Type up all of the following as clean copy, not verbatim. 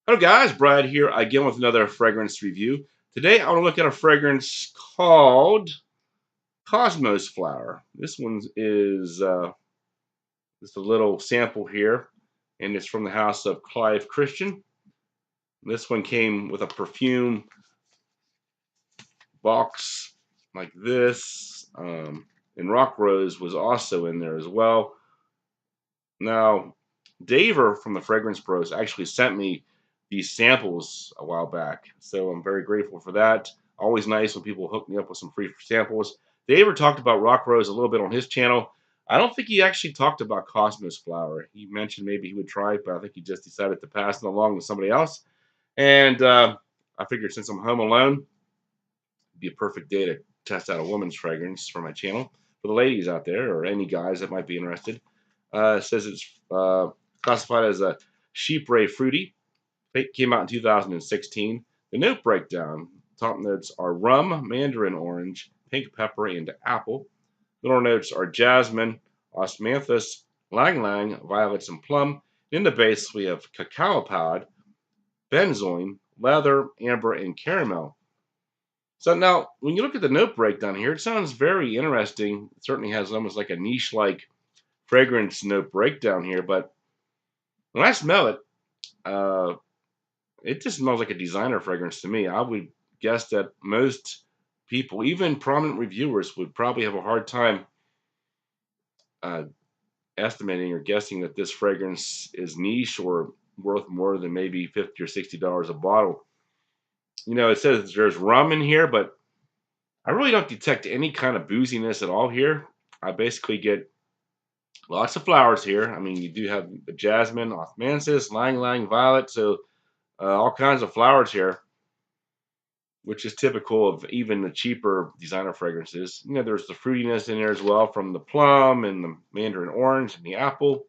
Hello guys, Brad here again with another fragrance review. Today I want to look at a fragrance called Cosmos Flower. This one is just a little sample here, and it's from the house of Clive Christian. This one came with a perfume box like this, and Rock Rose was also in there as well. Now, Daver from the Fragrance Bros actually sent me these samples a while back, so I'm very grateful for that. Always nice when people hook me up with some free samples. Daver talked about Rock Rose a little bit on his channel. I don't think he actually talked about Cosmos Flower. He mentioned maybe he would try it, but I think he just decided to pass it along to somebody else. And I figured since I'm home alone, it'd be a perfect day to test out a woman's fragrance for my channel. For the ladies out there, or any guys that might be interested. It says it's classified as a Sheep Ray Fruity. It came out in 2016. The note breakdown: top notes are rum, mandarin orange, pink pepper, and apple. Middle notes are jasmine, osmanthus, lang lang, violets, and plum. In the base, we have cacao pod, benzoin, leather, amber, and caramel. So now, when you look at the note breakdown here, it sounds very interesting. It certainly has almost like a niche-like fragrance note breakdown here, but when I smell it, uh, it just smells like a designer fragrance to me. I would guess that most people, even prominent reviewers, would probably have a hard time uh, estimating or guessing that this fragrance is niche or worth more than maybe $50 or $60 a bottle. You know, it says there's rum in here, but I really don't detect any kind of booziness at all here. I basically get lots of flowers here. I mean, you do have the jasmine, osmanthus, lang lang, violet, so all kinds of flowers here, which is typical of even the cheaper designer fragrances. You know, there's the fruitiness in there as well from the plum and the mandarin orange and the apple.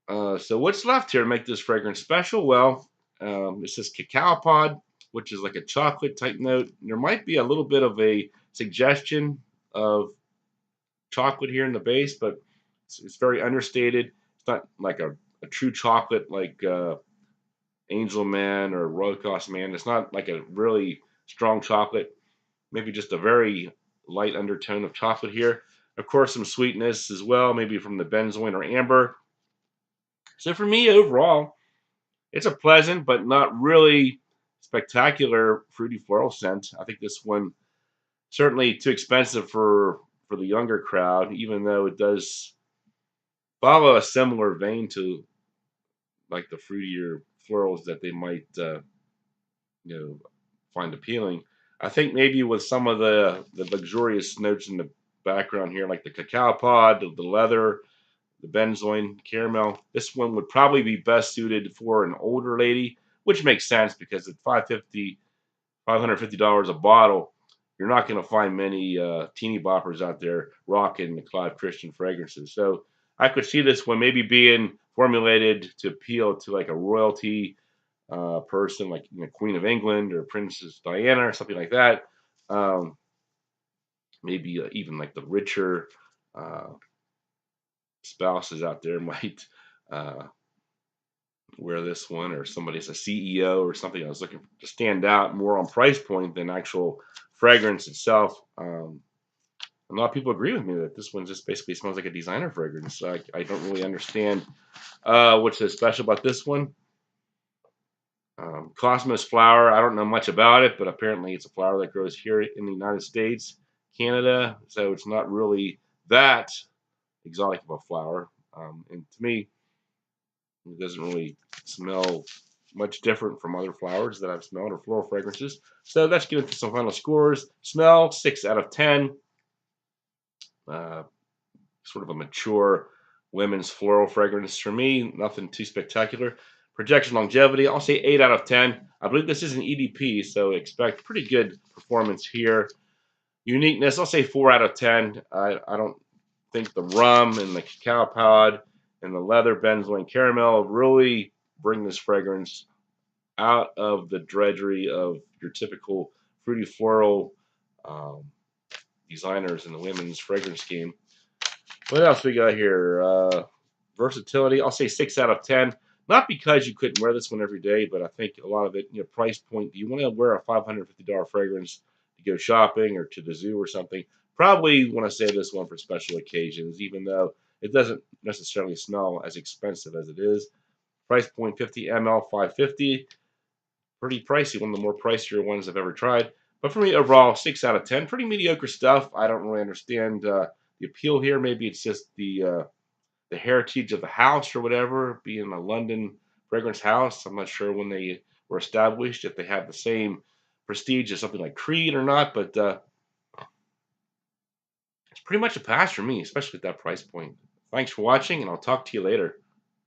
So what's left here to make this fragrance special? Well, it says cacao pod, which is like a chocolate type note. There might be a little bit of a suggestion of chocolate here in the base, but it's very understated. It's not like a true chocolate like Angel Man or Royal Cross Man. It's not like a really strong chocolate. Maybe just a very light undertone of chocolate here. Of course, some sweetness as well, maybe from the benzoin or amber. So for me, overall, it's a pleasant but not really spectacular fruity floral scent. I think this one certainly too expensive for the younger crowd, even though it does follow a similar vein to like the fruitier florals that they might you know find appealing. I think maybe with some of the luxurious notes in the background here, like the cacao pod, the leather, the benzoin, caramel, this one would probably be best suited for an older lady, which makes sense because at $550 a bottle, you're not going to find many teeny boppers out there rocking the Clive Christian fragrances. So I could see this one maybe being formulated to appeal to like a royalty person, like Queen of England or Princess Diana or something like that. Um, Maybe even like the richer uh, spouses out there might uh, wear this one, or somebody's a CEO or something. I was looking to stand out more on price point than actual fragrance itself. A lot of people agree with me that this one just basically smells like a designer fragrance. So I don't really understand what's so special about this one. Cosmos flower, I don't know much about it, but apparently it's a flower that grows here in the United States, Canada, so it's not really that exotic of a flower. And to me, it doesn't really smell much different from other flowers that I've smelled or floral fragrances. So let's get into some final scores. Smell, 6 out of 10. Uh, Sort of a mature women's floral fragrance for me. Nothing too spectacular. Projection longevity, I'll say 8 out of 10. I believe this is an EDP, so expect pretty good performance here. Uniqueness, I'll say 4 out of 10. I don't think the rum and the cacao pod and the leather benzoin caramel really bring this fragrance out of the drudgery of your typical fruity floral um, designers in the women's fragrance game. What else we got here? Versatility, I'll say 6 out of 10. Not because you couldn't wear this one every day, but I think a lot of it, price point. Do you want to wear a $550 fragrance to go shopping or to the zoo or something? Probably want to save this one for special occasions, even though it doesn't necessarily smell as expensive as it is. Price point 50 ml, 550. Pretty pricey, one of the more pricier ones I've ever tried. But for me, overall, 6 out of 10. Pretty mediocre stuff. I don't really understand the appeal here. Maybe it's just the heritage of the house or whatever, being a London fragrance house. I'm not sure when they were established, if they have the same prestige as something like Creed or not, but it's pretty much a pass for me, especially at that price point. Thanks for watching, and I'll talk to you later.